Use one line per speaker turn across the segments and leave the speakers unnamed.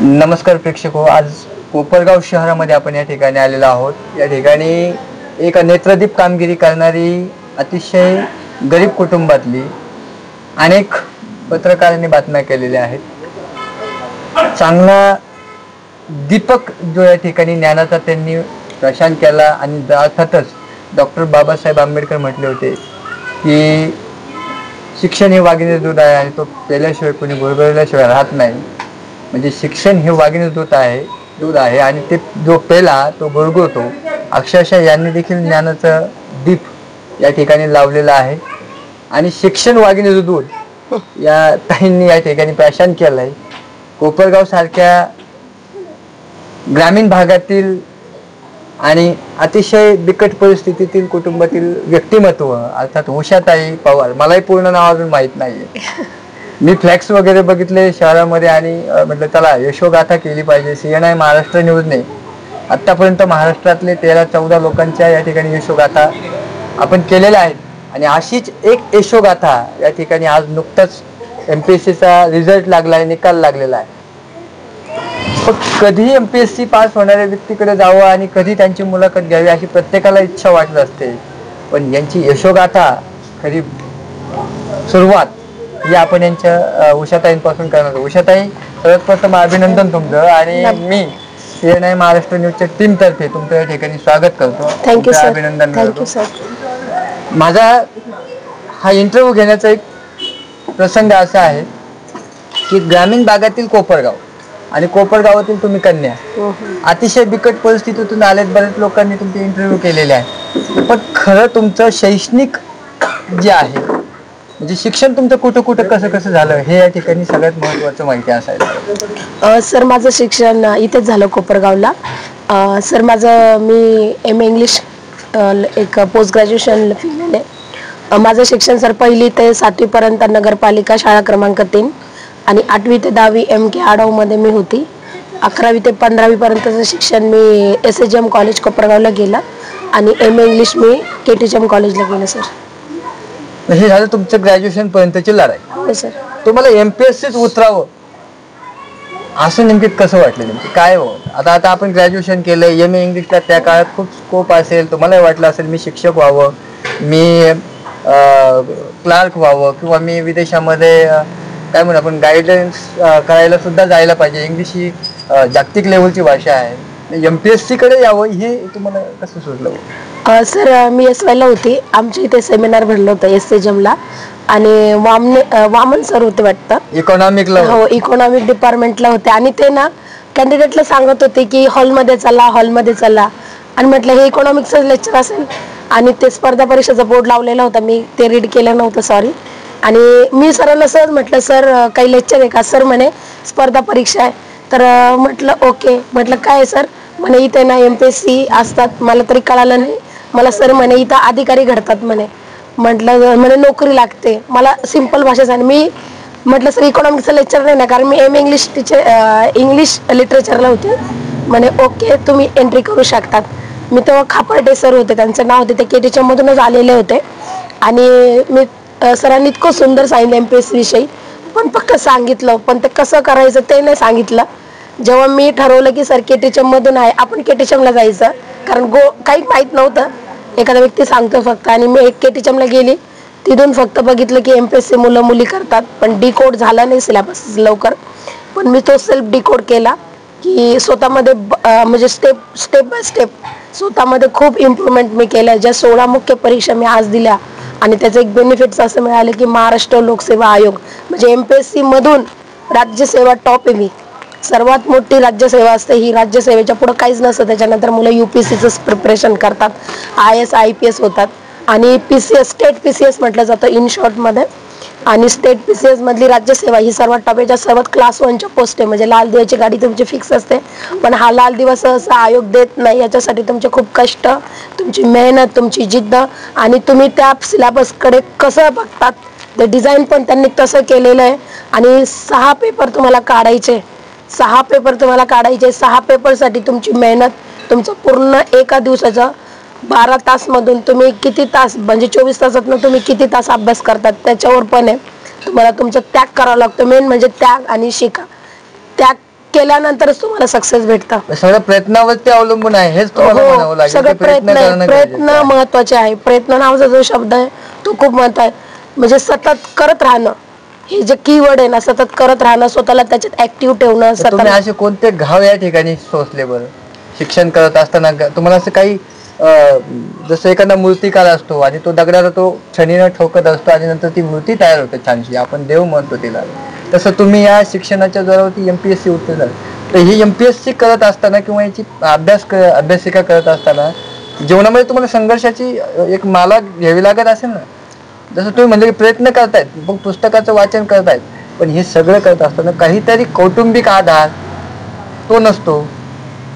नमस्कार प्रेक्षको, आज कोपरगाव शहरामध्ये आपण या ठिकाणी आलेलो आहोत। या ठिकाणी एक नेत्रदीप कामगिरी करणारी अतिशय गरीब कुटुंबातली अनेक पत्रकारांनी बातम्या केलेल्या आहेत। चांगला दीपक जो या ठिकाणी ज्ञानाचा त्यांनी प्रशांत केला आणि अर्थातच डॉक्टर बाबासाहेब आंबेडकर म्हटले होते की शिक्षण हे वाघिणीचे दूध आहे आणि तो पेल्याशिवाय कोणी गुरगुरल्याशिवाय राहत नाही। म्हणजे शिक्षण हे वाघिणीचे दूध आहे आणि ते जो पेला तो गुरगुरतो। अक्षरशः यांनी देखील ज्ञानाचं दीप या ठिकाणी लावलेला आहे आणि शिक्षण वाघिणीचं दूध या ताईंनी या ठिकाणी प्रशांत केलंय। कोपरगाव सारख्या ग्रामीण भागातील आणि अतिशय बिकट परिस्थितीतील कुटुंबातील व्यक्तिमत्व अर्थात उषाताई पवार, मलाही पूर्ण नाव अजून माहित नाहीये। मी फ्लॅक्स वगैरे बघितले शहरामध्ये आणि म्हटलं चला यशोगाथा केली पाहिजे। CNI महाराष्ट्र न्यूजने आतापर्यंत महाराष्ट्रातले 13-14 लोकांच्या या ठिकाणी यशोगाथा आपण केलेल्या आहेत आणि अशीच एक यशोगाथा या ठिकाणी आज नुकताच MPSCचा रिझल्ट लागलाय, निकाल लागलेला आहे। पण कधी MPSC पास होणाऱ्या व्यक्तीकडे जावं आणि कधी त्यांची मुलाखत घ्यावी अशी प्रत्येकाला इच्छा वाटत असते, पण यांची यशोगाथा खरी सुरुवात ही आपण यांच्या उषाताईंपासून करणार। उषाताई, सर्वप्रथम अभिनंदन तुमचं आणि मी CNI महाराष्ट्र न्यूजच्या टीम तर्फे तुमचं या ठिकाणी स्वागत करतो।
थँक्यू सर,
अभिनंदन
थँक्यू सर।
माझा हा इंटरव्ह्यू घेण्याचा एक प्रसंग असा आहे की ग्रामीण भागातील कोपरगाव आणि कोपरगावातील तुम्ही कन्या अतिशय बिकट परिस्थितीतून आलेत। बरेच लोकांनी तुमचे इंटरव्ह्यू केलेले आहे, पण खरं तुमचं शैक्षणिक जे आहे म्हणजे शिक्षण तुमचं कुठं कुठं कसं कसं झालं हे या ठिकाणी सगळ्यात महत्त्वाचं माहिती असायला।
सर माझं शिक्षण इथेच झालं कोपरगावला। सर मी MA इंग्लिश एक पोस्ट ग्रॅज्युएशन केलेलं आहे। माझं शिक्षण सर 1ली ते 7वी पर्यंत नगरपालिका शाळा क्रमांक 3 आणि 8वी ते 10वी MK आडवमध्ये मी होती। 11वी ते 15वी पर्यंतचं शिक्षण मी SHM कॉलेज कोपरगावला केलं आणि MA इंग्लिश मी KTHM कॉलेजला केलं सर।
हे झालं तुमचं ग्रॅज्युएशन पर्यंतची लढाई।
हो सर।
तुम्हाला MPSCच उतरावं असं नेमकी कसं वाटलं, नेमकी काय हो? आता आपण ग्रॅज्युएशन केलंय, MA इंग्लिशला त्या काळात खूप स्कोप असेल, तुम्हालाही वाटलं असेल मी शिक्षक व्हावं, मी क्लार्क व्हावं किंवा मी विदेशामध्ये काय म्हणू आपण गाईडन्स करायला सुद्धा जायला पाहिजे। इंग्लिश ही जागतिक लेवलची भाषा आहे। MPSC कडे यावं हे तुम्हाला कसं सुचलं?
सर मी SYला होती, आमच्या इथे सेमिनार भरलं होतं SHMला आणि वामन सर होते वाटतं,
इकॉनॉमिकला। हो,
इकॉनॉमिक डिपार्टमेंटला होते आणि ते ना कॅन्डिडेटला सांगत होते की हॉलमध्ये चला आणि म्हटलं हे इकॉनॉमिक्सचं लेक्चर असेल आणि ते स्पर्धा परीक्षेचा बोर्ड लावलेला होता, मी ते रीड केलं नव्हतं सॉरी। आणि मी सरांना सहज म्हटलं सर काही लेक्चर आहे का? सर म्हणे स्पर्धा परीक्षा आहे। तर म्हटलं ओके, म्हटलं काय सर? म्हणे इथे ना MPSC असतात, मला तरी कळालं नाही। मला सर म्हणे इथं अधिकारी घडतात म्हणे। म्हटलं म्हणे नोकरी लागते। मला सिंपल भाषेत आणि मी म्हटलं सर इकॉनॉमिक्सचं लेक्चर नाही ना, कारण मी MA इंग्लिश इंग्लिश लिटरेचरला होते। म्हणे ओके तुम्ही एंट्री करू शकतात। मी तेव्हा खापर्डे सर होते, त्यांचं नाव होते, ते KTHM मधूनच आलेले होते आणि मी सरांनी इतकं सुंदर सांगितलं MPSC विषयी, पण फक्त सांगितलं, पण ते कसं करायचं ते नाही सांगितलं। जेव्हा मी ठरवलं की सर KTHM मधून आहे, आपण KTHMला जायचं, कारण काही माहीत नव्हतं, एखादा व्यक्ती सांगतो फक्त। आणि मी KTHMला गेली, तिथून फक्त बघितलं की MPSC मुलं मुली करतात, पण डिकोड झाला नाही सिलेबस लवकर, पण मी तो सेल्फ डिकोड केला की स्वतःमध्ये म्हणजे स्टेप बाय स्टेप स्वतःमध्ये खूप इम्प्रूव्हमेंट मी केलं। ज्या 16 मुख्य परीक्षा मी आज दिल्या आणि त्याचं एक बेनिफिट्स असं मिळालं की महाराष्ट्र लोकसेवा आयोग म्हणजे MPSC मधून राज्यसेवा टॉप आहे मी, सर्वात मोठी राज्यसेवा असते ही। राज्यसेवेच्या पुढे काहीच नसतं, त्याच्यानंतर मुलं UPSCचं प्रिपरेशन करतात, IAS IPS होतात आणि PCS स्टेट PCS म्हटलं जातं इन शॉर्टमध्ये। आणि स्टेट PCS मधली राज्यसेवा ही सर्वात टॉपच्या सर्वात क्लास 1च्या पोस्ट आहे, म्हणजे लाल दिव्याची गाडी तुमची फिक्स असते, पण हा लाल दिवा सहसा आयोग देत नाही। याच्यासाठी तुमचे खूप कष्ट, तुमची मेहनत, तुमची जिद्द आणि तुम्ही त्या सिलेबसकडे कसं बघतात, ते डिझाईन पण त्यांनी तसं केलेलं आहे। आणि 6 पेपर तुम्हाला काढायचे, 6 पेपर तुम्हाला काढायचे, 6 पेपरसाठी तुमची मेहनत, तुमचं पूर्ण एका दिवसाचं 12 तास मधून तुम्ही किती तास म्हणजे 24 तासातून तुम्ही किती तास अभ्यास करतात त्याच्यावर पण आहे। तुम्हाला तुमचा त्याग करावा लागतो, मेन म्हणजे त्याग आणि शिका। त्याग केल्यानंतरच तुम्हाला सक्सेस भेटतं.
सगळं प्रयत्नावरती अवलंबून आहे, हेच तुम्हाला म्हणावं लागेल.
सगळे प्रयत्न महत्वाचे आहे. प्रयत्न नावाचा जो शब्द आहे तो खूप महत्व आहे. म्हणजे सतत करत राहणं, हे जे कीवर्ड आहे ना, सतत करत राहणं, स्वतःला त्याच्यात ऍक्टिव्ह ठेवणं.
तुम्ही असे कोणते घाव या ठिकाणी सोसले बरं शिक्षण करत असताना? तुम्हाला असं काही जसं एखादा मूर्तिकार असतो आणि तो दगडाला तो छडीनं ठोकत असतो आणि नंतर ती मूर्ती तयार होते छानशी, आपण देव म्हणतो तिला, तसं तुम्ही या शिक्षणाच्या जोरावरती MPSC उत्तीर्ण झाले. तर ही MPSC करत असताना किंवा याची अभ्यासिका करत असताना जीवनामध्ये तुम्हाला संघर्षाची एक माला घ्यावी लागत असेल ना? जसं तुम्ही म्हणजे प्रयत्न करतायत, मग पुस्तकाचं वाचन करतायत, पण हे सगळं करत असताना काहीतरी कौटुंबिक आधार तो नसतो.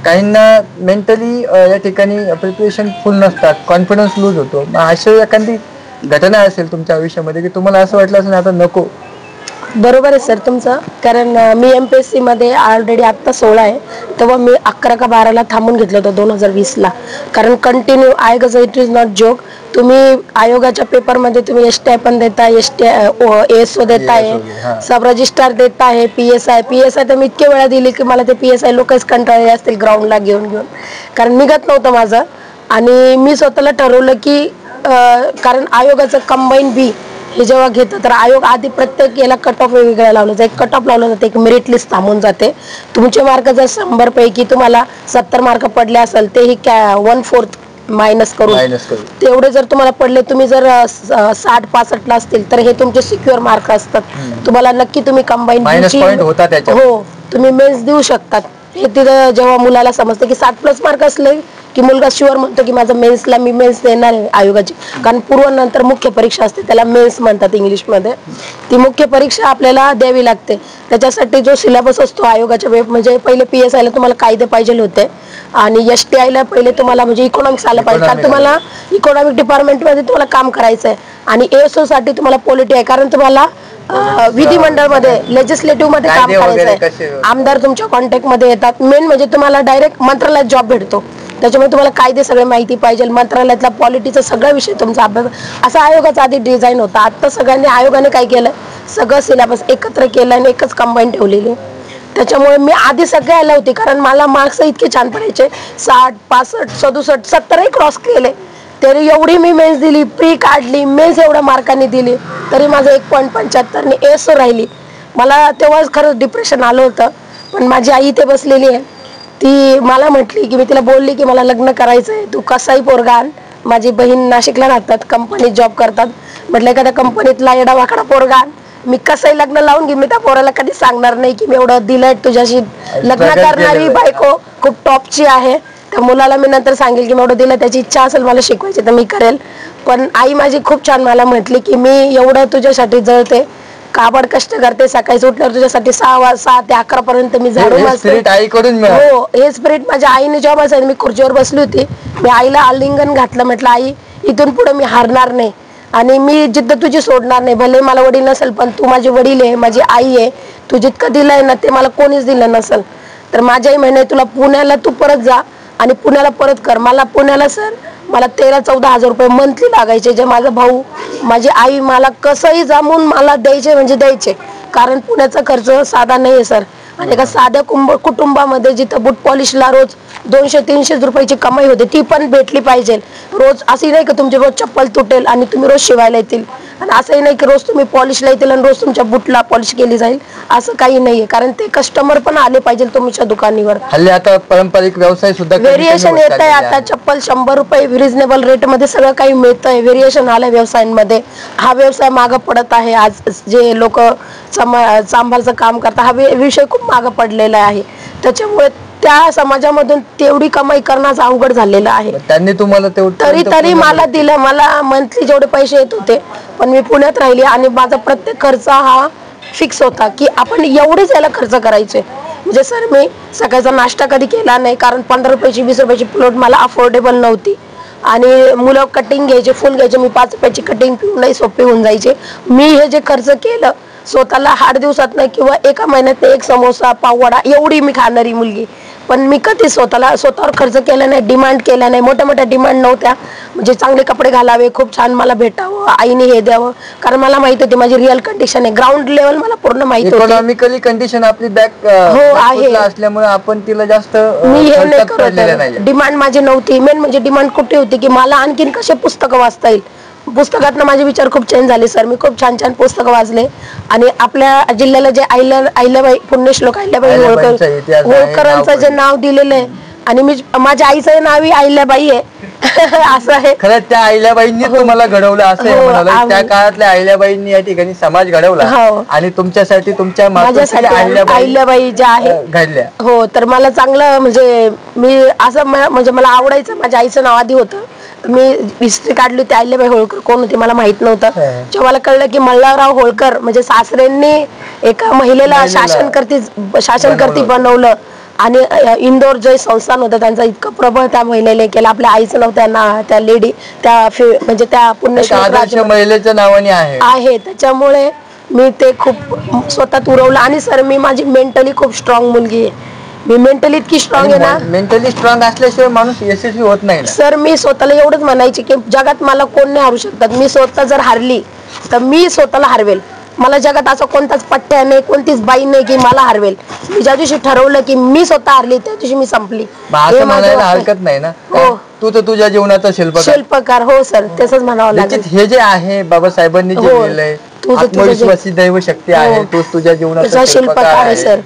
काहींना मेंटली या ठिकाणी प्रिपरेशन फुल नसतात, कॉन्फिडन्स लूज होतो. मग अशी एखादी घटना असेल तुमच्या आयुष्यामध्ये की तुम्हाला असं वाटलं असेल आता नको?
बरोबर आहे सर तुमचं. कारण मी MPSC मध्ये ऑलरेडी आत्ता 16 आहे, तेव्हा मी 11 का 12ला थांबून घेतलं होतं 2020ला. कारण कंटिन्यू आय गज इट इज नॉट जोक. तुम्ही आयोगाच्या पेपरमध्ये तुम्ही STI पण देताय, ASO देताय, सब रजिस्ट्रार देताय, PSI तर मी इतके वेळा दिली की मला ते PSI लोकच कंटाळले असतील ग्राउंडला घेऊन कारण निघत नव्हतं माझं. आणि मी स्वतःला ठरवलं की कारण आयोगाचं कंबाईन बी हे जेव्हा घेतं तर आयोग आधी प्रत्येक याला कट ऑफ वेगवेगळ्या लावलं जातं. एक कट ऑफ लावलं जातं, एक मेरिट लिस्ट थांबून जाते. तुमचे मार्क जर 100 पैकी तुम्हाला 70 मार्क पडले असेल ते ही 1/4 मायनस करून तेवढे जर तुम्हाला पडले, तुम्ही जर 60-65 ला असतील तर हे तुमचे सिक्युअर मार्क असतात. तुम्हाला नक्की तुम्ही कंबाईन हो तुम्ही मेन्स देऊ शकतात. हे तिथं जेव्हा मुलाला समजतं की 60+ मार्क असले की मुलगा शुअर म्हणतो की माझं मेन्सला मी मेन्स देणार आहे आयोगाची. कारण पूर्वनंतर मुख्य परीक्षा असते, त्याला मेन्स म्हणतात इंग्लिशमध्ये. ती मुख्य परीक्षा आपल्याला द्यावी लागते. त्याच्यासाठी जो सिलेबस असतो आयोगाच्या म्हणजे पहिले PSI ला तुम्हाला कायदे पाहिजे होते आणि STI ला पहिले तुम्हाला म्हणजे इकॉनॉमिक्स आलं पाहिजे, कारण तुम्हाला इकॉनॉमिक डिपार्टमेंटमध्ये तुम्हाला काम करायचं आहे. आणि ASO साठी तुम्हाला पॉलिटी आहे, कारण तुम्हाला विधिमंडळमध्ये लेजिस्लेटिव्ह मध्ये काम करायचं आहे. आमदार तुमच्या कॉन्टॅक्ट मध्ये येतात. मेन म्हणजे तुम्हाला डायरेक्ट मंत्रालयात जॉब भेटतो, त्याच्यामुळे तुम्हाला कायदे सगळे माहिती पाहिजे, मंत्रालयातला पॉलिटीचा सगळा विषय तुमचा अभ्यास. असा आयोगाचा आधी डिझाईन होता. आता सगळ्यांनी आयोगाने काय केलं, सगळं सिलेबस एकत्र केलं आणि एकच कंबाईन ठेवलेली. त्याच्यामुळे मी आधी सगळे आले होते, कारण मला मार्क्स इतके छान पडायचे, 60, 65, 67, 70 क्रॉस केले. तरी एवढी मी मेन्स दिली, प्री काढली, मेन्स एवढ्या मार्कांनी दिली, तरी माझं 1.75 ने ASO राहिली. मला तेव्हाच खरंच डिप्रेशन आलं होतं. पण माझी आई इथे बसलेली आहे, ती मला म्हटली की मी तिला बोलली की मला लग्न करायचंय, तू कसाही पोरगा आण. माझी बहीण नाशिकला राहतात, कंपनीत जॉब करतात. म्हटलं एखाद्या कंपनीतला एडा वाकडा पोरगा आण, मी कसंही लग्न लावून घे. मी त्या पोराला कधी सांगणार नाही की मी एवढं दिलंय तुझ्याशी. लग्न करणारी बायको खूप टॉपची आहे, त्या मुलाला मी नंतर सांगेल की मी एवढं दिलं, त्याची इच्छा असेल मला शिकवायची तर मी करेल. पण आई माझी खूप छान मला म्हटली की मी एवढं तुझ्यासाठी जळते, काबड कष्ट करते, सकाळी उठल्यावर तुझ्यासाठी 6 ते 11 पर्यंत मी झाडू मारते. हो, हे स्पिरिट माझ्या आईने जेव्हा असायचं, मी खुर्चीवर बसली होती, मी आईला आलिंगन घातलं. म्हटलं आई इथून पुढे मी हारणार नाही आणि मी जिद्द तुझी सोडणार नाही. भले मला वडील नसेल पण तू माझी वडील आहे, माझी आई आहे. तू जितकं दिलंय ना ते मला कोणीच दिलं नसेल. तर माझी आई म्हणे तुला पुण्याला तू परत जा आणि पुण्याला परत कर. मला पुण्याला सर मला 13-14 हजार रुपये मंथली लागायचे, जे माझा भाऊ माझी आई मला कसंही जमून मला द्यायचे म्हणजे द्यायचे. कारण पुण्याचा खर्च साधा नाही आहे सर. आणि एका साध्या कुटुंबामध्ये जिथं बूट पॉलिशला रोज 200-300 रुपयाची कमाई होते, ती पण भेटली पाहिजे रोज. अशी नाही की तुमची रोज चप्पल तुटेल आणि तुम्ही रोज शिवायला येतील, आणि असंही नाही की रोज तुम्ही पॉलिशला येतील आणि रोज तुमच्या बुटला पॉलिश केली जाईल, असं काही नाहीये. कारण ते कस्टमर पण आले पाहिजे तुमच्या दुकानीवर.
हल्ली आता पारंपरिक व्यवसाय सुद्धा
व्हेरिएशन येत आहे. आता चप्पल 100 रुपये रिझनेबल रेट मध्ये सगळं काही मिळतंय. व्हेरिएशन आलंय व्यवसायांमध्ये. हा व्यवसाय मागं पडत आहे. आज जे लोक सांभाळचं काम करतात, हा विषय खूप मागं पडलेला आहे. त्याच्यामुळे त्या समाजामधून तेवढी कमाई करणं अवघड झालेलं आहे.
त्यांनी तुम्हाला
तरी मला दिलं. मला मंथली जेवढे पैसे येत होते, पण मी पुण्यात राहिली आणि माझा प्रत्येक खर्च हा फिक्स होता की आपण एवढेच याला खर्च करायचे. म्हणजे सर मी सकाळचा नाश्ता कधी केला नाही, कारण 15 रुपयाची 20 रुपयाची प्लेट मला अफोर्डेबल नव्हती. आणि मुलं कटिंग घ्यायचे, फुल घ्यायचे, मी 5 रुपयाची कटिंग पिऊन नाही सोपी होऊन जायचे. मी हे जे खर्च केलं स्वतःला 8 दिवसात किंवा एका महिन्यात एक समोसा पाववडा एवढी मी खाणारी मुलगी, पण मी कधी स्वतःवर खर्च केला नाही, डिमांड केला नाही. मोठ्या मोठ्या डिमांड नव्हत्या, म्हणजे चांगले कपडे घालावे, खूप छान मला भेटावं, आईने हे द्यावं, कारण मला माहित होती माझी रिअल कंडिशन आहे, ग्राउंड लेवल मला पूर्ण माहित होती.
इकॉनॉमिकली कंडिशन आपली बॅक
आहे
असल्यामुळे आपण तिला जास्त
मी हे नाही करत. डिमांड माझी नव्हती. मेन म्हणजे डिमांड कुठे होती की मला आणखीन कसे पुस्तकं वाचता येईल. पुस्तकातनं माझे विचार खूप चेंज झाले सर. मी खूप छान छान पुस्तकं वाचले आणि आपल्या जिल्ह्याला जे अहिल्याबाई पुण्यश्लोक अहिल्याबाई होळकरांचं जे नाव दिलेलं आहे आणि मी माझ्या आईचं नावही अहिल्याबाई आहे असं आहे.
खरं त्या अहिल्याबाईंनी तुम्हाला घडवलं असं त्या काळातल्या अहिल्याबाईंनी या ठिकाणी समाज घडवला आणि तुमच्यासाठी तुमच्या
माझ्यासाठी अहिल्याबाई ज्या आहेत
घडल्या.
हो, तर मला चांगलं म्हणजे मी असं म्हणजे मला आवडायचं. माझ्या आईचं नाव आधी होतं. मी हिस्ट्री काढली होती अहिल्याबाई होळकर कोण होती मला माहित नव्हतं. जेव्हा मला कळलं की मल्हारराव होळकर म्हणजे सासऱ्यांनी एका महिलेला शासनकर्ती बनवलं आणि इंदोर जे संस्थान होतं त्यांचा इतकं प्रबळ त्या महिलेने केलं. आपल्या आईचं नाव त्यांना त्या लेडी म्हणजे त्या पुण्यश्लोक
महिलेच्या नावाने आहे.
त्याच्यामुळे मी ते खूप स्वतःत उरवलं. आणि सर मी माझी मेंटली खूप स्ट्रॉंग मुलगी आहे. मी मेंटली इतकी स्ट्रॉंग आहे ना.
मेंटली स्ट्रॉंग असल्याशिवाय माणूस यशस्वी होत नाही
सर. मी स्वतःला एवढंच म्हणायचे की जगात मला कोण नाही हारू शकतात. मी स्वतः जर हारली तर मी स्वतःला हरवेल. मला जगात असं कोणताच पट्ट्या नाही, कोणतीच बाई नाही की मला हरवेल. मी ज्या दिवशी ठरवलं की मी स्वतः हारली त्या दिवशी मी संपली.
हरकत नाही ना. हो, तू तर तुझ्या जीवनाचा
शिल्पकार. हो सर, तसंच म्हणावं लागेल.
हे जे आहे बाबासाहेबांनी जे लिहिलंय आत्मविश्वासी दैव शक्ती आहे, तो तुझ्या जीवनाचा
शिल्पकार आहे सर.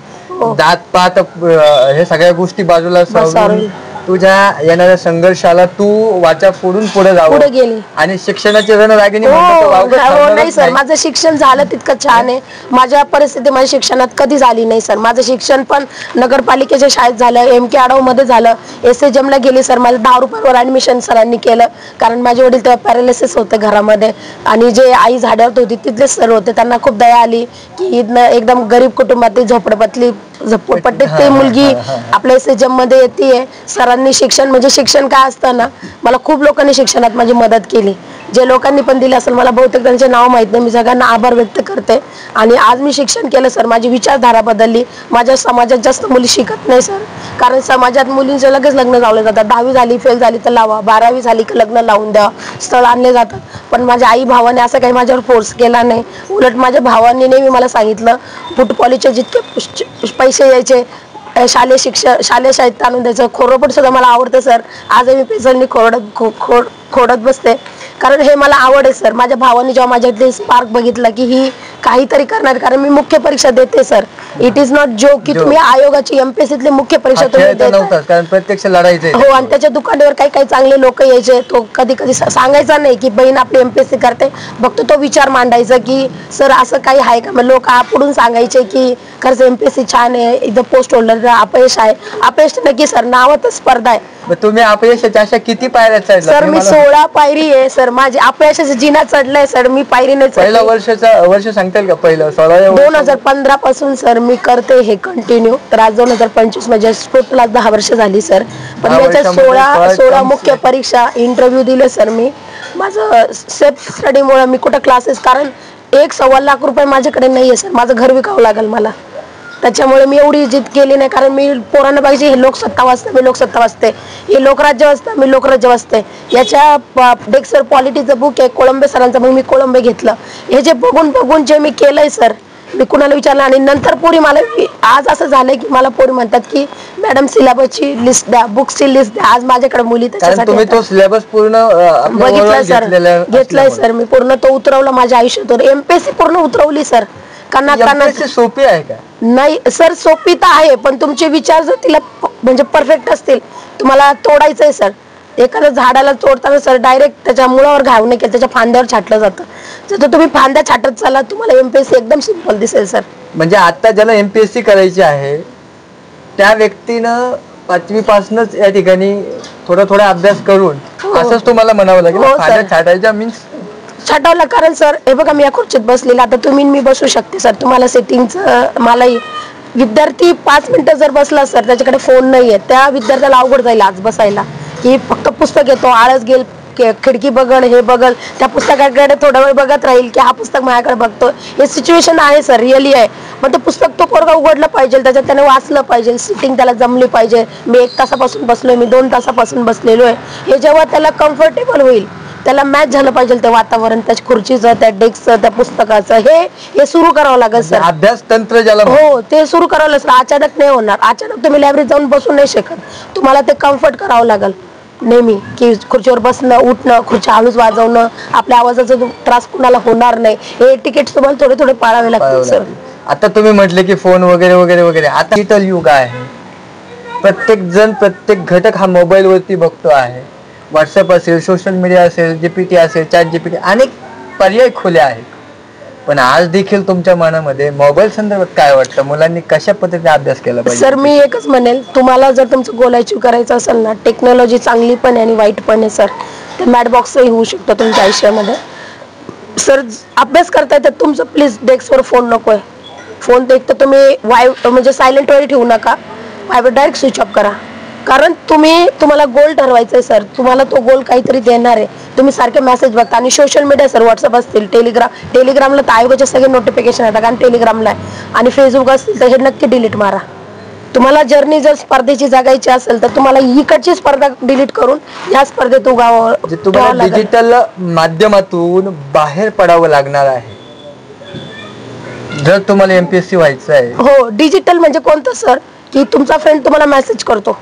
जात पात हे सगळ्या गोष्टी बाजूला सोडून तुझ्या येणाऱ्या संघर्षाला तू वाचा फोडून पुढे गेली आणि शिक्षणाची रणरागिणी
नाही सर. माझं शिक्षण झालं तितकं छान आहे. माझ्या परिस्थिती माझ्या शिक्षणात कधी झाली नाही सर. माझं शिक्षण पण नगरपालिकेच्या शाळेत झालं, MK आडव मध्ये झालं, SHM ला गेली सर. माझं 10 रुपयावर ऍडमिशन सरांनी केलं, कारण माझे वडील तेव्हा पॅरालिसिस होते घरामध्ये आणि जे आई झाडावर होती तिथलेच सर होते. त्यांना खूप दया आली की एकदम गरीब कुटुंबातील झोपडपट्टीत ती मुलगी आपल्या SHM मध्ये येते. सरांनी शिक्षण काय असतं ना, मला खूप लोकांनी शिक्षणात माझी मदत केली. जे लोकांनी पण दिले असेल मला बहुतेक त्यांचे नाव माहित नाही. मी सगळ्यांना आभार व्यक्त करते. आणि आज मी शिक्षण केलं सर. माझी विचारधारा बदलली. माझ्या समाजात जास्त मुली शिकत नाही सर, कारण समाजात मुलींचे लगेच लग्न लावले जातात. 10वी झाली फेल झाली तर लावा, 12वी झाली की लग्न लावून द्या, स्थळ आणले जातात. पण माझ्या आई भावाने असं काही माझ्यावर फोर्स केला नाही. उलट माझ्या भावांनी नेहमी मला सांगितलं, फुटबॉलीचे जितके पैसे यायचे शालेय शाळेत आणून द्यायचं. खोडपट सुद्धा मला आवडतं सर. आजही मी पेन्सिलनी खोडत बसते, कारण हे मला आवड आहे सर. माझ्या भावाने जेव्हा माझ्यातले स्पार्क बघितलं की ही काहीतरी करणार, कारण मी मुख्य परीक्षा देते sir. It is not joke की तुम्ही आयोगाची MPSCतली मुख्य परीक्षा तुम्ही
कारण प्रत्यक्ष लढायचं.
हो, आणि त्याच्या दुकानावर काही चांगले लोक यायचे. तो कधी कधी सांगायचा नाही की बहीण आपली MPSC करते, फक्त तो विचार मांडायचा की सर असं काही आहे का. मग लोक पुढून सांगायचे की खरंच MPSC छान आहे, इथं पोस्ट होल्डर अपयश आहे. अपयश नक्की सर, नावातच स्पर्धा आहे.
तुम्ही अपयशाच्या अशा किती पायऱ्या चढल्या
सर? मी 16 पायरी आहे सर. माझी अपयशाचा जिना चढलाय सर. मी पायरी नाही चढली.
पहिलं वर्ष सांगताल का? पहिलं
2015 पासून सर मी करते हे कंटिन्यू. तर आज 2025 म्हणजे टोटल 10 वर्ष झाली सर. पण याच्यात 16 मुख्य परीक्षा इंटरव्ह्यू दिले सर मी. माझं सेल्फ स्टडीमुळे मी कुठं क्लासेस, कारण 1-1.25 लाख रुपये माझ्याकडे नाहीये सर. माझं घर विकावं लागेल मला. त्याच्यामुळे मी एवढी जिद केली नाही, कारण मी पोरांना पाहिजे हे लोकसत्ता वाचते, मी लोकसत्ता वाचते, हे लोकराज्य वाचते, मी लोकराज्य वाचते. याच्या डेक्सर पॉलिटिक्सचं बुक आहे कोळंबे सरांचं, मग मी कोळंबे घेतलं. हे जे बघून जे मी केलंय सर, मी कुणाला विचारलं. आणि नंतर पोरी मला आज असं झालंय की मला पोरी म्हणतात की मॅडम सिलेबसची लिस्ट द्या, बुक्सची लिस्ट द्या. आज माझ्याकडे मुली
त्याच्यासाठी तो सिलेबस पूर्ण
बघितलाय सर, घेतलाय सर मी पूर्ण. तो उतरवला माझ्या आयुष्यातून. MPSC पूर्ण उतरवली सर.
सोपी आहे का?
नाही सर, सोपी तर आहे, पण तुमचे विचार जर तिला म्हणजे परफेक्ट असतील, तुम्हाला तोडायचंय सर. एखाद्या झाडाला तोडताना सर डायरेक्ट त्याच्या मुळावर घाव नाही केलं, त्याच्या फांद्यावर छाटलं जातं. जर तुम्ही फांद्या छाटत चाला, तुम्हाला MPSC एकदम सिंपल दिसेल सर.
म्हणजे आता ज्याला MPSC करायची आहे त्या व्यक्तीनं 5वी पासूनच या ठिकाणी थोडा अभ्यास करून असंच तुम्हाला म्हणावं लागेल. फांद्या छाटायच्या मीन्स
छाटवला. कारण सर हे बघा, मी या खुर्चीत बसलेला, आता तुम्ही मी बसू शकते सर. तुम्हाला सेटिंगचं मलाही विद्यार्थी 5 मिनिटं जर बसला सर, त्याच्याकडे फोन नाहीये, त्या विद्यार्थ्याला अवघड जाईल आज बसायला. की फक्त पुस्तक येतो, आळस गेल खिडकी बघल, हे बघल, त्या पुस्तकाकडे थोडा वेळ बघत राहील की हा पुस्तक माझ्याकडे बघतोय. हे सिच्युएशन आहे सर, रिअली आहे. मग ते पुस्तक तो पोरगा उघडलं पाहिजे, त्याच्यात त्याने वाचलं पाहिजे, सिटिंग त्याला जमली पाहिजे. मी 1 तासापासून बसलोय, मी 2 तासापासून बसलेलो आहे, हे जेव्हा त्याला कम्फर्टेबल होईल, त्याला मॅच झालं पाहिजे ते वातावरण, त्या खुर्चीचं, त्या डेस्कचं, त्या पुस्तकाचं, हे सुरू करावं लागेल सर.
अभ्यास तंत्र ज्याला
हो, ते सुरू करावं लागेल. अचानक नाही होणार. अचानक तुम्ही लायब्ररीत जाऊन बसू नाही शकत. तुम्हाला ते कम्फर्ट करावं लागेल नेहमी, की खुर्चीवर बसणं, उठणं, खुर्ची हळूच वाजवणं, आपल्या आवाजाचा त्रास कुणाला होणार नाही, हे टिकेट्स तुम्हाला थोडे थोडे पाळावे लागतील सर.
आता तुम्ही म्हटले की फोन वगैरे वगैरे वगैरे, आता डिजिटल युग आहे. प्रत्येक जण प्रत्येक घटक हा मोबाईल वरती बघतो आहे. व्हॉट्सअप असेल, सोशल मीडिया असेल, GPT असेल, ChatGPT, अनेक पर्याय खुले आहेत. पण आज देखील तुमच्या मनामध्ये मोबाईल संदर्भात काय वाटतं, मुलांनी कशा पद्धतीने अभ्यास केला पाहिजे?
सर मी एकच म्हणेल, तुम्हाला जर तुमचं गोल अचीव्ह करायचं असेल ना, टेक्नॉलॉजी चांगली पण आहे आणि वाईट पण आहे सर. ते मॅट बॉक्सही होऊ शकतो तुमच्या आयुष्यामध्ये. सर अभ्यास करताय तर तुमचं प्लीज डेस्कवर फोन नकोय. फोन एक तर तुम्ही म्हणजे सायलेंटवर ठेवू नका, डायरेक्ट स्विच ऑफ करा. कारण तुम्हाला गोल ठरवायचा आहे सर, तुम्हाला तो गोल काहीतरी देणार आहे. तुम्ही सारखे मेसेज बघता आणि सोशल मीडिया सर, व्हॉट्सअप असतील, टेलिग्रामला तर आयोगाचे सगळे नोटिफिकेशन येतात कारण टेलिग्रामला आहे, आणि फेसबुक असतील तर हे नक्की डिलीट मारा. तुम्हाला जर्नी जर स्पर्धेची जगायची असेल तर तुम्हाला इकडची स्पर्धा डिलीट करून या स्पर्धेत उगावं.
तुम्हाला डिजिटल माध्यमातून बाहेर पडावं लागणार आहे जर तुम्हाला MPSC व्हायचं आहे.
हो, डिजिटल म्हणजे कोणतं सर, की तुमचा फ्रेंड तुम्हाला मेसेज करतो,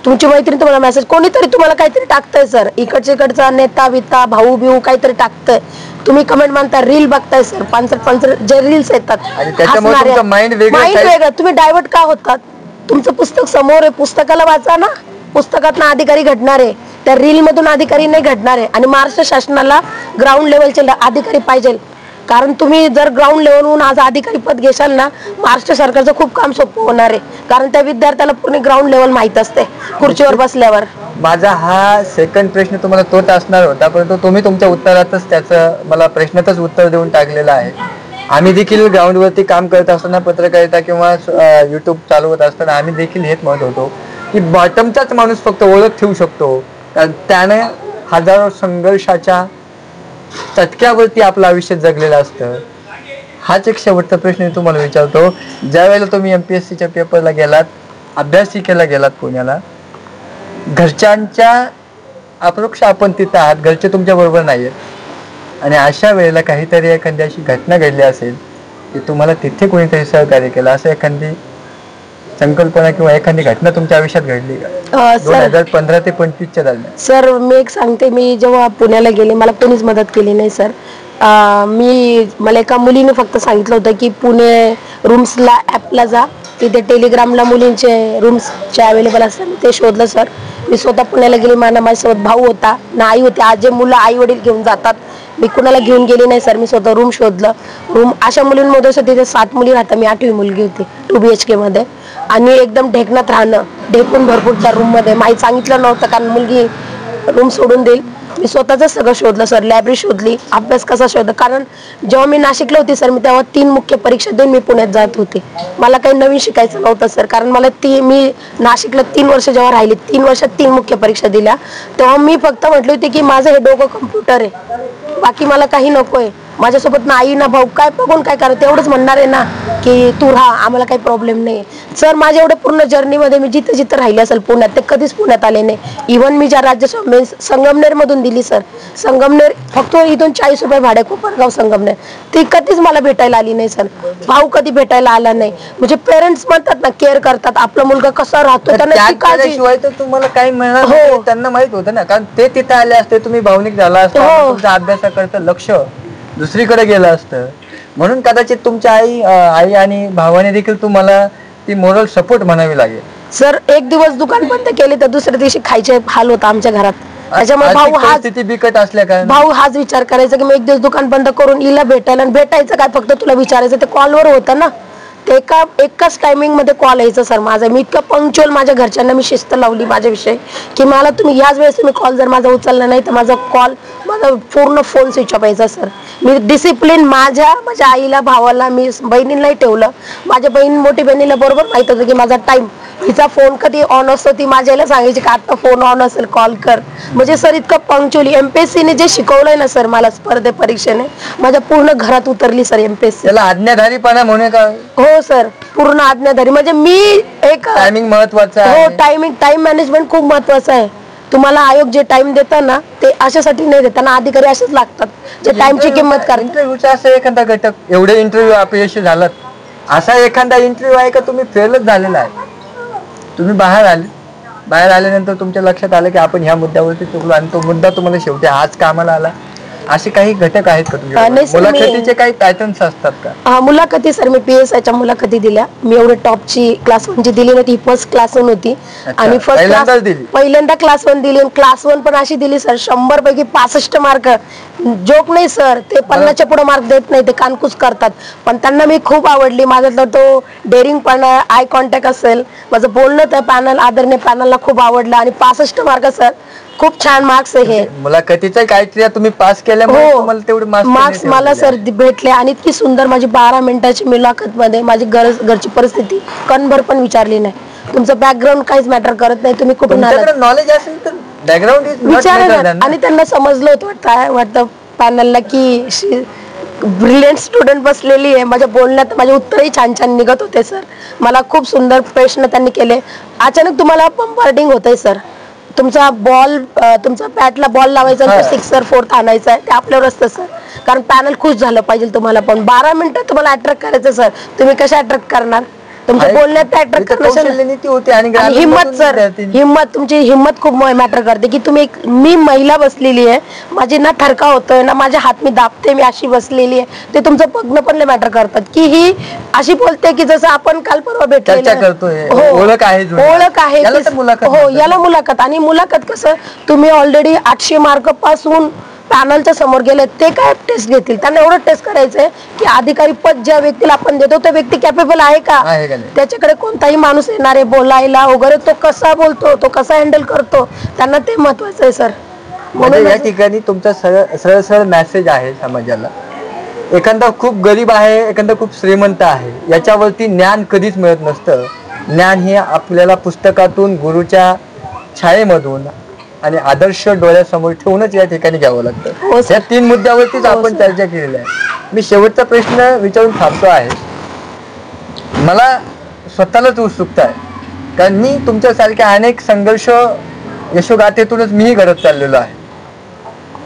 तुमची मैत्रीण तुम्हाला मेसेज, कोणीतरी तुम्हाला काहीतरी टाकतंय सर, इकडचा नेता विता भाऊ बिऊ काहीतरी टाकतंय, तुम्ही कमेंट मानता, रील बघताय सर, 55 जे रील्स येतात,
माइंड
वेगळं. तुम्ही डायव्हर्ट का होतात? तुमचं पुस्तक समोर आहे, पुस्तकाला वाचा ना. पुस्तकात ना अधिकारी घडणार आहे, त्या रील मधून अधिकारी नाही घडणार आहे. आणि महाराष्ट्र शासनाला ग्राउंड लेवलचे अधिकारी पाहिजे, कारण तुम्ही जर ग्राउंड लेवलहून आज अधिकारी पद घेशाल ना, महाराष्ट्र सरकारचं खूप काम सोपं होणार आहे. कारण त्या विद्यार्थ्याला पूर्ण ग्राउंड लेवल माहित असते खुर्चीवर बसल्यावर.
माझा हा सेकंड प्रश्न तुम्हाला तोच असणार होता, परंतु तुम्ही तुमच्या उत्तरातच त्याचं मला प्रश्नातच उत्तर देऊन टाकलेलं आहे. आम्ही देखील ग्राउंडवरती काम करत असताना, पत्रकारिता किंवा YouTube चालवत असताना आम्ही देखील हेच म्हणत होतो की बॉटमचाच माणूस फक्त ओळख ठेवू शकतो, कारण त्याने हजारो संघर्षाच्या चटक्यावरती आपलं आयुष्य जगलेलं असतं. हाच एक शेवटचा प्रश्न मी तुम्हाला विचारतो. ज्या वेळेला तुम्ही MPSCच्या पेपरला गेलात, अभ्यासिकेला गेलात पुण्याला, घरच्यांच्या अप्रोक्ष आपण तिथं आहात, घरचे तुमच्या बरोबर नाहीयेत, आणि अशा वेळेला काहीतरी एखादी अशी घटना घडली असेल की तुम्हाला तिथे कोणीतरी सहकार्य केलं, असं एखादी संकल्पना किंवा एखादी घटना तुमच्या आयुष्यात घडली का 2015 ते 25च्या दरम्यान?
सर मी एक सांगते, मी जेव्हा पुण्याला गेले मला कोणीच मदत केली नाही सर. मला एका मुलीने फक्त सांगितलं होतं की पुणे रूम्सला ॲपला जा, तिथे टेलिग्रामला मुलींचे रूम्सचे अवेलेबल असतात, ते शोधलं सर. मी स्वतः पुण्याला गेली, माझ्यासोबत भाऊ होता ना आई होती. आज जे मुलं आई वडील घेऊन जातात, मी कुणाला घेऊन गेली नाही सर. मी स्वतः रूम शोधलं. रूम अशा मुलींमध्ये तिथे 7 मुली राहतात, मी 8वी मुलगी होती 2 BHK मध्ये, आणि एकदम ढेकणात राहणं, ढेकून भरपूर त्या रूम मध्ये. माहीत सांगितलं नव्हतं कारण मुलगी रूम सोडून देईल. मी स्वतःच सगळं शोधलं सर, लायब्ररी शोधली, अभ्यास कसा शोधला. कारण जेव्हा मी नाशिकला होती सर, मी तेव्हा 3 मुख्य परीक्षा देऊन मी पुण्यात जात होते. मला काही नवीन शिकायचं नव्हतं सर, कारण मला मी नाशिकला 3 वर्ष जेव्हा राहिली, 3 वर्षात 3 मुख्य परीक्षा दिल्या, तेव्हा मी फक्त म्हटली होती की माझं हे डोकं कम्प्युटर आहे, बाकी मला काही नकोय. माझ्यासोबत ना आई ना भाऊ, काय बघून काय करत, एवढंच म्हणणार आहे ना की तू राहा, आम्हाला काही प्रॉब्लेम नाही सर. माझ्या एवढ्या पूर्ण जर्नीमध्ये मी जिथं जिथं राहिले असेल पुण्यात, ते कधीच पुण्यात आले नाही. इव्हन मी ज्या राज्यसभा संगमनेर मधून दिली सर, संगमनेर फक्त इथून 40 रुपये भाडे, कोपरगाव संगमनेर, ती कधीच मला भेटायला आली नाही सर. भाऊ कधी भेटायला आला नाही. म्हणजे पेरेंट्स म्हणतात ना, केअर करतात, आपला मुलगा कसा राहतो
त्याशिवाय तर तुम्हाला काही मिळणार हो, त्यांना माहित होतं ना, कारण ते तिथे आले असते, तुम्ही भावनिक झाला असता, तुमच्या अभ्यासाकडचं लक्ष दुसरीकडे गेलं असतं. म्हणून कदाचित तुमच्या आई आणि भावाने देखील तुम्हाला ती मोरल सपोर्ट म्हणावी लागेल
सर. एक दिवस दुकान बंद केले तर दुसऱ्या दिवशी खायचे हाल होता आमच्या घरात. त्याच्यामुळे भाऊ हाच विचार करायचा की मी एक दिवस दुकान बंद करून हिला भेटायला, आणि भेटायचं काय फक्त तुला विचारायचं, ते कॉलवर होतं ना, ते एकाच टायमिंग मध्ये कॉल यायचा सर माझा. मी इतकं पंक्च्युअल, माझ्या घरच्यांना मी शिस्त लावली माझ्याविषयी की मला तुम्ही याच वेळेस तुम्ही कॉल जर माझा उचलला नाही तर माझा पूर्ण फोन स्विच ऑफ यायचा सर. मी डिसिप्लिन माझ्या आईला भावाला, मी बहिणीलाही ठेवलं. माझ्या मोठी बहिणीला बरोबर माहित होतं की माझा टाइम हिचा फोन कधी ऑन असतो ती माझ्या आईला सांगायची की आता फोन ऑन असेल कॉल कर. म्हणजे सर इतकं पंक्च्युअली एमपीएससीने जे शिकवलंय ना सर मला स्पर्धे परीक्षेने माझ्या पूर्ण घरात उतरली सर एमपीएससी.
त्याला आज्ञाधारीपणा म्हणे का?
हो सर, पूर्ण आज्ञाधारी. म्हणजे मी एक
टायमिंग महत्वाचं आहे.
हो, टाइम मॅनेजमेंट खूप महत्वाचं आहे. तुम्हाला आयोग जे टाइम देतात ना ते अशासाठी नाही देत, त्यांना अधिकारी असेच लागतात जे टाइमची किंमत करतात.
इंटरव्ह्यूचा असा एखादा घटक, एवढे इंटरव्ह्यू अपयशी झालात, असा एखादा इंटरव्ह्यू आहे का तुम्ही फेलच झालेला आहे, तुम्ही बाहेर आल्यानंतर तुमच्या लक्षात आलं की आपण ह्या मुद्द्यावरती चुकलो आणि तो मुद्दा तुम्हाला शेवटी आज कामाला आला, असे काही घटक आहेत का तुमच्या मुलाखतीचे? काही पॅटर्न्स असतात का?
मुलाखती सर मी PSIच्या मुलाखती दिल्या. मी एवढे टॉपची क्लास 1 ची दिली नव्हती, फर्स्ट क्लास 1 होती आणि पहिल्यांदा क्लास 1 दिली. क्लास 1 पण अशी दिली सर 100 पैकी 65 मार्क. जोक नाही सर, ते 50च्या पुढे मार्क देत नाही, ते कानकूस करतात. पण त्यांना मी खूप आवडली. माझा तो डेअरिंगपणा, आय कॉन्टॅक्ट असेल, माझं बोलणं त्या पॅनल आदरणीय पॅनलला खूप आवडलं आणि 65 मार्क सर खूप छान मार्क्स आहे. हे
मुलाखतीचा काहीतरी तुम्ही पास केल्यामुळे तुम्हाला तेवढे
मार्क्स मला सर भेटले आणि इतकी सुंदर माझी 12 मिनिटाची मुलाखत मध्ये माझी घरची परिस्थिती कणभर पण विचारली नाही. तुमचं बॅकग्राऊंड काहीच मॅटर करत नाही, तुम्ही कुठून आलात,
नॉलेज असेल तर बॅकग्राऊंड
विचारा. आणि त्यांना समजलं होतं वाटतं पॅनलला की ब्रिलियंट स्टुडंट बसलेली आहे. माझ्या बोलण्यात माझे उत्तरही छान छान निघत होते सर. मला खूप सुंदर प्रश्न त्यांनी केले. अचानक तुम्हाला बंबार्डिंग होतंय सर, तुमचा बॅटला बॉल लावायचा, सिक्सर फोर्थ आणायचा आहे, ते आपल्यावर असतं सर. कारण पॅनल खुश झालं पाहिजे तुम्हाला. पण 12 मिनिटं तुम्हाला अट्रॅक्ट करायचं सर, तुम्ही कशा अट्रॅक्ट करणार? तुमच्या बोलण्यात अट्रॅक्ट
होते आणि
हिम्मत सर, हिम्मत, तुमची हिम्मत खूप मॅटर करते. की तुम्ही मी महिला बसलेली आहे, माझी ना थरका होतोय ना, माझे हात मी दाबते, मी अशी बसलेली आहे, ते तुमचं बघणं पण मॅटर करतात. की ही अशी बोलते की जसं आपण काल परवा भेटलेलो,
ओळख आहे,
हो, याला मुलाखत. आणि मुलाखत कसं, तुम्ही ऑलरेडी 800 मार्क पासून पॅनलच्या समोर गेले, ते काय टेस्ट घेतील? त्यांना एवढं टेस्ट करायचंय की अधिकारी पद ज्या व्यक्तीला आपण देतो तो व्यक्ती कॅपेबल आहे का, त्याच्याकडे कोणताही माणूस येणार आहे बोलायला वगैरे, तो कसा बोलतो, तो कसा हँडल करतो, त्यांना ते महत्वाचं आहे सर.
म्हणून या ठिकाणी तुमचा सरळ मेसेज आहे समाजाला. एखादा खूप गरीब आहे, एखादा खूप श्रीमंत आहे, याच्यावरती ज्ञान कधीच मिळत नसतं. ज्ञान हे आपल्याला पुस्तकातून, गुरुच्या छायेमधून आणि आदर्श डोळ्यासमोर ठेवूनच या ठिकाणी घ्यावं लागतं. या 3 मुद्द्यावरतीच आपण चर्चा केलेली आहे. मी शेवटचा प्रश्न विचारून थांबतो आहे. मला स्वतःलाच उत्सुकता आहे, कारण मी तुमच्यासारख्या अनेक संघर्ष यशोगाथेतूनच मीही घडत चाललेलो आहे.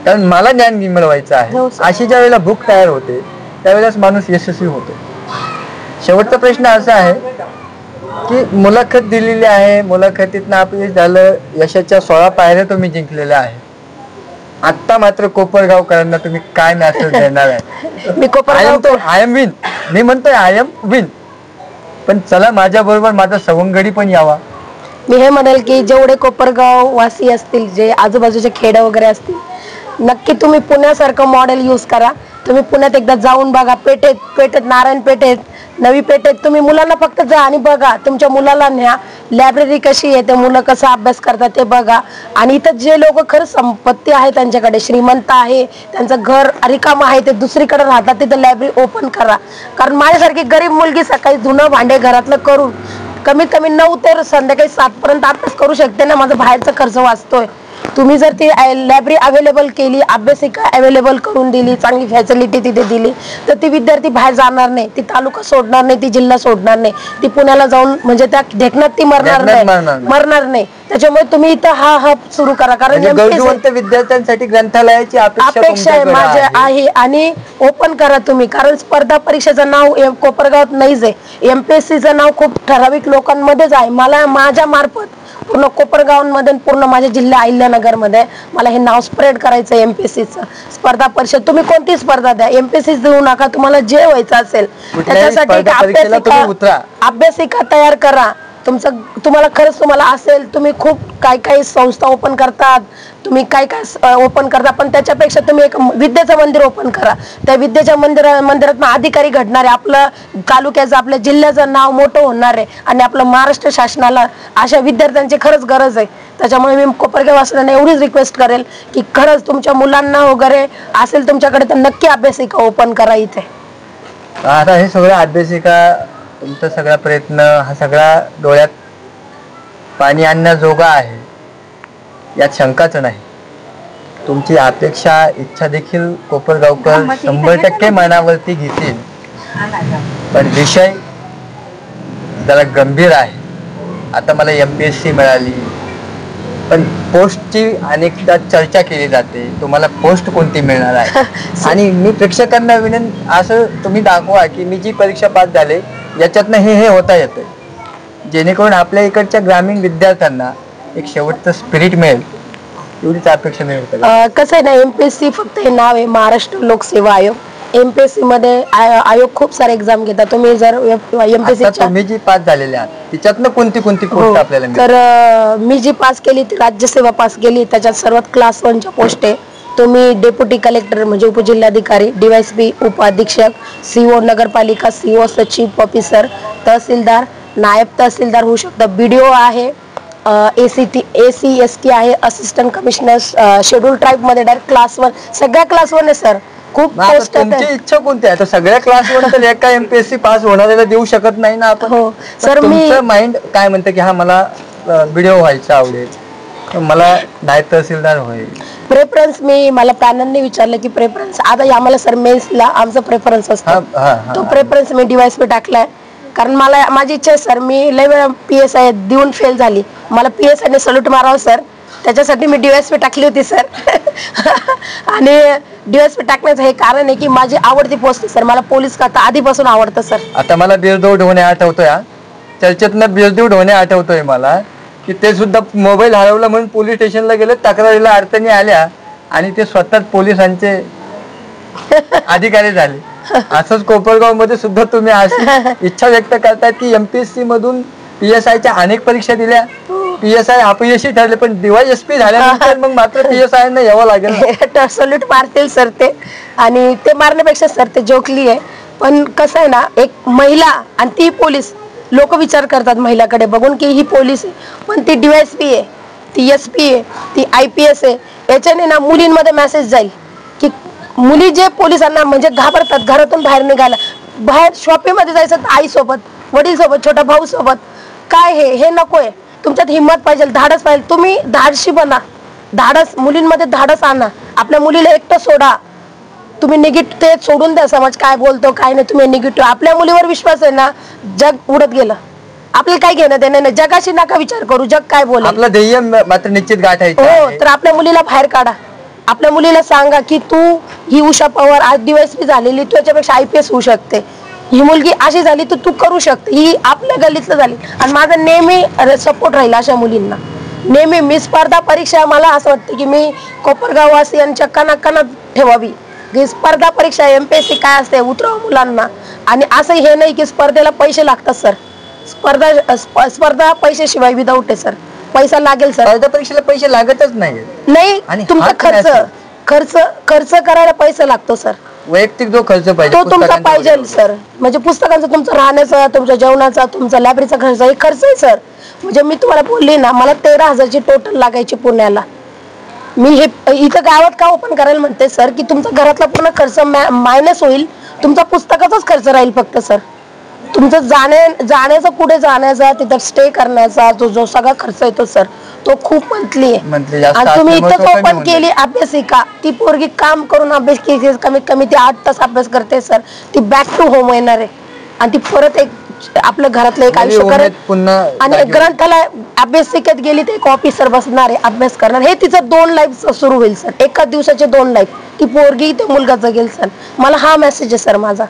कारण मला ज्ञान मिळवायचं आहे. अशी ज्या वेळेला भूक तयार होते त्यावेळेलाच माणूस यशस्वी होतो. शेवटचा प्रश्न असा आहे की मुलाखत दिलेली आहे, मुलाखतीतनं अपयश झालं, यशाच्या 16 पायऱ्या तुम्ही जिंकलेल्या आहे. आता मात्र कोपरगावकरांना तुम्ही काय मेसेज देणार आहे?
मी
आय एम विन, मी म्हणतोय आय एम विन, पण चला माझ्या बरोबर माझा सवंगडी पण यावा.
मी हे म्हणेल की जेवढे कोपरगाव वासी असतील, जे आजूबाजूचे खेडे वगैरे असतील, नक्की तुम्ही पुण्यासारखं मॉडेल यूज करा. तुम्ही पुण्यात एकदा जाऊन बघा, पेठेत नारायण पेठेत, नवी पेठेत, तुम्ही मुलांना फक्त जा आणि बघा, तुमच्या मुलाला न्या, लायब्ररी कशी आहे, ते मुलं कसा अभ्यास करतात ते बघा. आणि इथं जे लोक खरं संपत्ती आहे, त्यांच्याकडे श्रीमंत आहे, त्यांचं घर रिकाम आहे, ते दुसरीकडे राहतात, तिथं लायब्ररी ओपन करा. कारण माझ्यासारखी गरीब मुलगी सकाळी धुणं भांडे घरातलं करून कमीत कमी 9 ते संध्याकाळी 7 पर्यंत अभ्यास करू शकते ना, माझा बाहेरचा खर्च वाचतोय. तुम्ही जर ती लायब्ररी अवेलेबल केली, अभ्यासिका अवेलेबल करून दिली, चांगली फॅसिलिटी तिथे दिली, तर ती विद्यार्थी बाहेर जाणार नाही, ती तालुका सोडणार नाही, ती जिल्हा सोडणार नाही, ती पुण्याला जाऊन म्हणजे त्या ढेकणात ती मरणार नाही. त्याच्यामुळे तुम्ही इथं हा हब सुरू करा. कारण
विद्यार्थ्यांसाठी ग्रंथालयाची
अपेक्षा आहे माझ्या आहे, आणि ओपन करा तुम्ही. कारण स्पर्धा परीक्षेचं नाव कोपरगावात नाहीच आहे, MPSCचं नाव खूप ठराविक लोकांमध्येच आहे. मला माझ्या मार्फत पूर्ण कोपरगावांमध्ये, पूर्ण माझ्या जिल्हा अहिल्यानगरमध्ये मला हे नाव स्प्रेड करायचं आहे. MPSCचं स्पर्धा परिषद, तुम्ही कोणती स्पर्धा द्या, MPSC देऊ नका, तुम्हाला जे व्हायचं असेल त्याच्यासाठी अभ्यासिका तयार करा. तुम्हाला खरंच तुम्हाला असेल, तुम्ही खूप काही संस्था ओपन करतात, तुम्ही काय ओपन करता, पण त्याच्यापेक्षा तुम्ही एक विद्येचं मंदिर ओपन करा. त्या विद्येच्या मंदिरात अधिकारी घडणार आहे, आपलं तालुक्याचं, आपल्या जिल्ह्याचं नाव मोठं होणार आहे. आणि आपलं महाराष्ट्र शासनाला अशा विद्यार्थ्यांची खरंच गरज आहे. त्याच्यामुळे मी कोपरगाव वासियांना एवढीच रिक्वेस्ट करेल की खरंच तुमच्या मुलांना वगैरे असेल तुमच्याकडे तर नक्की अभ्यासिका ओपन करा इथे.
आता हे सगळं अभ्यासिका, तुमचा सगळा प्रयत्न, हा सगळा डोळ्यात पाणी आणण्याजोगा आहे यात शंकाच नाही. तुमची अपेक्षा इच्छा देखील कोपरगावकर 100% मनावरती घेतील. पण विषय जरा गंभीर आहे. आता मला MPSC मिळाली, पण पोस्टची अनेकदा चर्चा केली जाते, तुम्हाला पोस्ट कोणती मिळणार आहे. आणि मी प्रेक्षकांना असं तुम्ही दाखवा की मी जी परीक्षा पास झाले याच्यातनं हे होता येतं, जेणेकरून आपल्या इकडच्या ग्रामीण विद्यार्थ्यांना एक शेवटचं स्पिरिट मिळेल, एवढीच अपेक्षा मी होतं.
कसं आहे ना, MPSC फक्त हे नाव आहे, महाराष्ट्र लोकसेवा आयोग. MPSC मध्ये आयोग खूप सारे एक्झाम घेतात. तुम्ही जर MPSC
तुम्ही जी पास झालेले आहात त्याच्यातनं कोणती पोस्ट आपल्याला
तर मी जी पास केली ती राज्यसेवा पास केली, त्याच्यात सर्वात क्लास 1च्या पोस्ट आहे. तुम्ही डेप्युटी कलेक्टर म्हणजे उपजिल्हाधिकारी, DYSP उपाधीक्षक, CO नगरपालिका, CO सचिव ऑफिसर, तहसीलदार, नायब तहसीलदार होऊ शकतं, BDO आहे, ACST आहे, असिस्टंट कमिशनर, शेड्यूल ट्राईब मध्ये डायरेक्ट क्लास 1, सगळ्या क्लास 1 आहे सर. खूप पोस्ट आहेत.
तुमची इच्छा कोणती आहे? सगळ्या क्लास 1 तर एका MPSC पास होणाऱ्याला देऊ शकत नाही ना आपण.
हो सर.
तुमचं माइंड काय म्हणतं की हा मला BDO व्हायचं आवडेल, मला नायब तहसीलदार होईल.
प्रेफरन्स मला पॅनलने विचारलं की प्रेफरन्स आता आम्हाला सर मेन्सला आमचा प्रेफरन्स असतो, तो प्रेफरन्स मी DYSP टाकलाय. कारण माझी इच्छा आहे सर, मी लय वेळा PSI देऊन फेल झाली, मला PSI ने सल्यूट मारावं सर, त्याच्यासाठी मी DYSP टाकली होती सर. आणि DYSP टाकण्याचं हे कारण आहे की माझी आवडती पोस्ट सर, मला पोलीस खाता आधीपासून आवडतं सर.
आता मला बिरदेव ढोणे आठवतोय, चर्चेतनं बिरदेव ढोणे आठवतोय मला, की ते सुद्धा मोबाईल हरवला म्हणून पोलीस स्टेशनला गेले, तक्रारीला अडचणी आल्या आणि ते स्वतःच पोलिसांचे अधिकारी झाले. असंच कोपरगाव मध्ये सुद्धा तुम्ही अशी इच्छा व्यक्त करतायत की MPSC मधून PSIच्या अनेक परीक्षा दिल्या, PSI अपयशी ठरले, पण DYSP झाल्यानंतर मग मात्र PSI ना यावं लागेल.
सल्यूट मारतील सर ते, आणि ते मारण्यापेक्षा सर ते जोकली आहे. पण कसं आहे ना, एक महिला आणि ती पोलीस, लोक विचार करतात महिलाकडे बघून की ही पोलीस आहे, पण ती DYSP आहे, ती SP आहे, ती IPS आहे. याच्याने ना मुलींमध्ये मेसेज जाईल की मुली जे पोलिसांना म्हणजे घाबरतात घरातून बाहेर निघायला, बाहेर शॉपिंगमध्ये जायचं तर आईसोबत, वडील सोबत, छोटा भाऊ सोबत, काय हे नकोय. तुमच्यात हिंमत पाहिजे, धाडस पाहिजे, तुम्ही धाडशी बना, धाडस मुलींमध्ये धाडस आणा. आपल्या मुलीला एकटं सोडा, तुम्ही निगेटिव्ह ते सोडून द्या, समाज काय बोलतो काय नाही, तुम्ही निगेटिव्ह. आपल्या मुलीवर विश्वास आहे ना, जग उडत गेलं, आपल्याला काय घेणं देणं नाही, जगाशी नका विचार करू, जग काय बोल.
आपलं ध्येय मात्र निश्चित गाठायचं.
हो, तर आपल्या मुलीला बाहेर काढा, आपल्या मुलीला सांगा की तू ही उषा पवार आज DYSP झालेली, तू याच्यापेक्षा IPS होऊ शकते, ही मुलगी अशी झाली तर तू करू शकते, ही आपल्या गल्लीतलं झाली. आणि माझा नेहमी सपोर्ट राहील अशा मुलींना. नेहमी मी स्पर्धा परीक्षा, मला असं वाटतं की मी कोपरगाववासियांच्या कणाकणात ठेवावी की स्पर्धा परीक्षा MPSC काय असते, उतरवा मुलांना. आणि असं हे नाही की स्पर्धेला पैसे लागतात सर, स्पर्धा पैशाशिवाय विदाऊट आहे सर, पैसा लागेल सर.
स्पर्धा परीक्षेला पैसे लागतच नाही,
आणि तुमचा खर्च करायला पैसा लागतो सर.
वैयक्तिक जो खर्च पाहिजे
तो तुमचा पाहिजे सर, म्हणजे पुस्तकांचा, तुमचा राहण्याचा, तुमच्या जेवणाचा, तुमचा लायब्ररीचा खर्च, हे खर्च आहे सर. म्हणजे मी तुम्हाला बोलली ना, मला 13,000ची टोटल लागायची पुण्याला. मी हे इथं गावात का ओपन करायला म्हणते सर की तुमचा घरातला पूर्ण खर्च मायनस होईल, तुमचा पुस्तकाचाच खर्च राहील फक्त सर. तुमचं जाण्याचा पुढे जाण्याचा, तिथं स्टे करण्याचा जो सगळा खर्च येतो सर, तो खूप मंथली आहे. आणि तुम्ही इथंच ओपन केली अभ्यासिका, ती पोरगी काम करून अभ्यास केली, कमीत कमी ती 8 तास अभ्यास करते सर, ती बॅक टू होम येणार आहे आणि ती परत एक आपलं घरातलं एक आयुष्य करत आणि ग्रंथालय अभ्यासिकेत गेली ते एक ऑफिसर बसणार आहे, अभ्यास करणार. हे तिचं 2 लाईफ सुरू होईल सर, एका दिवसाचे 2 लाईफ, ती पोरगी ते मुलगा जगेल सर. मला हा मेसेज आहे सर माझा.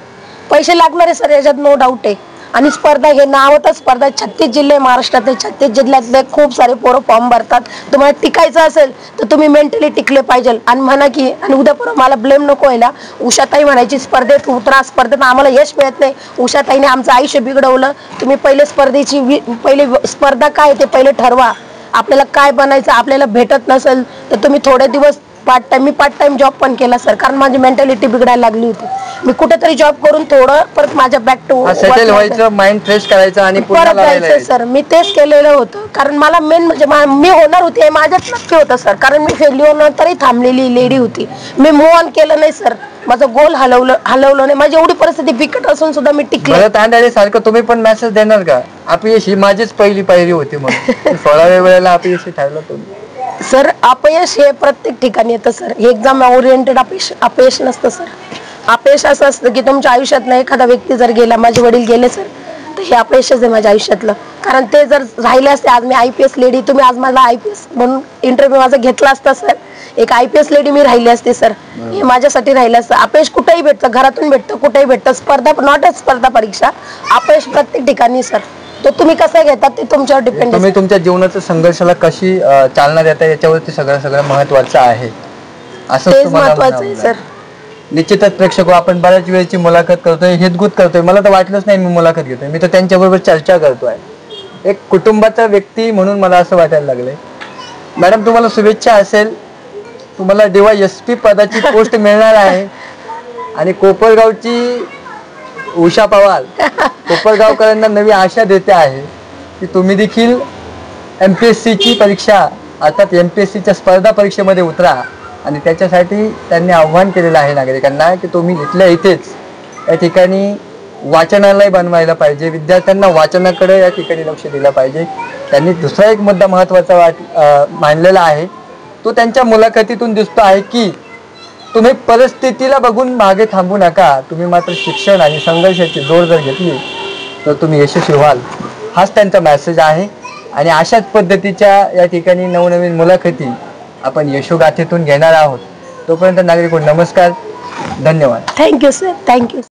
पैसे लागणार आहे सर, याच्यात नो डाऊट आहे. आणि स्पर्धा, हे नावातच स्पर्धा, 36 जिल्हे महाराष्ट्रातले, 36 जिल्ह्यातले खूप सारे पोरं फॉर्म भरतात. तुम्हाला टिकायचं असेल तर तुम्ही मेंटली टिकले पाहिजे. आणि म्हणा की, आणि उद्या परत मला ब्लेम नको व्हायला, उषाताई म्हणायची स्पर्धेत उतरा, स्पर्धेत आम्हाला यश मिळत नाही, उषाताईने आमचं आयुष्य बिघडवलं. तुम्ही पहिले पहिले स्पर्धा काय ते पहिले ठरवा. आपल्याला काय बनायचं आपल्याला भेटत नसेल तर तुम्ही थोडे दिवस मी पार्ट टाइम जॉब पण केला सर, कारण माझी मेंटॅलिटी बिघडायला लागली होती. मी कुठेतरी जॉब करून थोडं परत माझ्या बॅक टू
सेटल व्हायचं, माइंड फ्रेश करायचं आणि परत
जायचं सर. मी तेच केलेलं होतं, कारण मला मेन म्हणजे मी होणार होते माझ्यात नक्की होतं सर, कारण मी फेल्युअर नंतरही थांबलेली लेडी होती. मी मूव ऑन केलं नाही सर, माझं गोल हलवलं नाही. माझी एवढी परिस्थिती बिकट असून सुद्धा मी टिकले.
मला तांदळे सारखं तुम्ही पण मेसेज देणार का अपयश ही माझीच पहिली पायरी होती म्हणून 16व्या वेळेला अपयशी ठरला तुम्ही?
सर अपयश हे प्रत्येक ठिकाणी येतं सर. हे एक्झाम ओरिएंटेड अपयश नसतं सर. अपयश असं असतं की तुमच्या आयुष्यातनं एखादा व्यक्ती जर गेला, माझे वडील गेले सर, तर हे अपयशच आहे माझ्या आयुष्यातलं. कारण ते जर राहिले असते, आज मी IPS लेडी, तुम्ही आज मला IPS म्हणून इंटरव्ह्यू माझा घेतला असता सर, एक IPS लेडी मी राहिली असते सर. हे माझ्यासाठी राहिलं असतं. अपयश कुठेही भेटतं, घरातून भेटतं, कुठेही भेटतं. स्पर्धा नॉट अ स्पर्धा परीक्षा, अपयश प्रत्येक ठिकाणी सर. तो तुम्ही कसं घेतात ते तुमच्यावर डिपेंड.
तुम्ही तुमच्या जीवनाच्या संघर्षाला कशी चालना देता याच्यावरती सगळं महत्वाचं आहे, असं
तेच
तुम्हाला
महत्वाचं आहे सर.
निश्चितच प्रेक्षक, आपण बऱ्याच वेळची मुलाखत करतोय, हितगुज करतोय. मला तर वाटलंच नाही मी मुलाखत घेतोय, मी तर त्यांच्याबरोबर चर्चा करतोय. एक कुटुंबाचा व्यक्ती म्हणून मला असं वाटायला लागलंय. मॅडम, तुम्हाला शुभेच्छा असेल. तुम्हाला DYSP पदाची पोस्ट मिळणार आहे. आणि कोपरगावची उषा पवार कोपरगावकरांना नवी आशा देते आहे की तुम्ही देखील MPSCची परीक्षा अर्थात MPSCच्या स्पर्धा परीक्षेमध्ये उतरा. आणि त्याच्यासाठी त्यांनी आव्हान केलेलं आहे नागरिकांना की तुम्ही इथल्या इथेच या ठिकाणी वाचनालय बनवायला पाहिजे, विद्यार्थ्यांना वाचनाकडे या ठिकाणी लक्ष दिलं पाहिजे. त्यांनी दुसरा एक मुद्दा महत्त्वाचा मांडलेला आहे, तो त्यांच्या मुलाखतीतून दिसतो आहे की तुम्ही परिस्थितीला बघून मागे थांबू नका, तुम्ही मात्र शिक्षण आणि संघर्षाची जोड जर घेतली तर तुम्ही यशस्वी व्हाल. हाच त्यांचा मेसेज आहे. आणि अशाच पद्धतीच्या या ठिकाणी नवनवीन मुलाखती आपण यशोगाथेतून घेणार आहोत. तोपर्यंत नागरिक नमस्कार, धन्यवाद.
Thank you sir, thank you.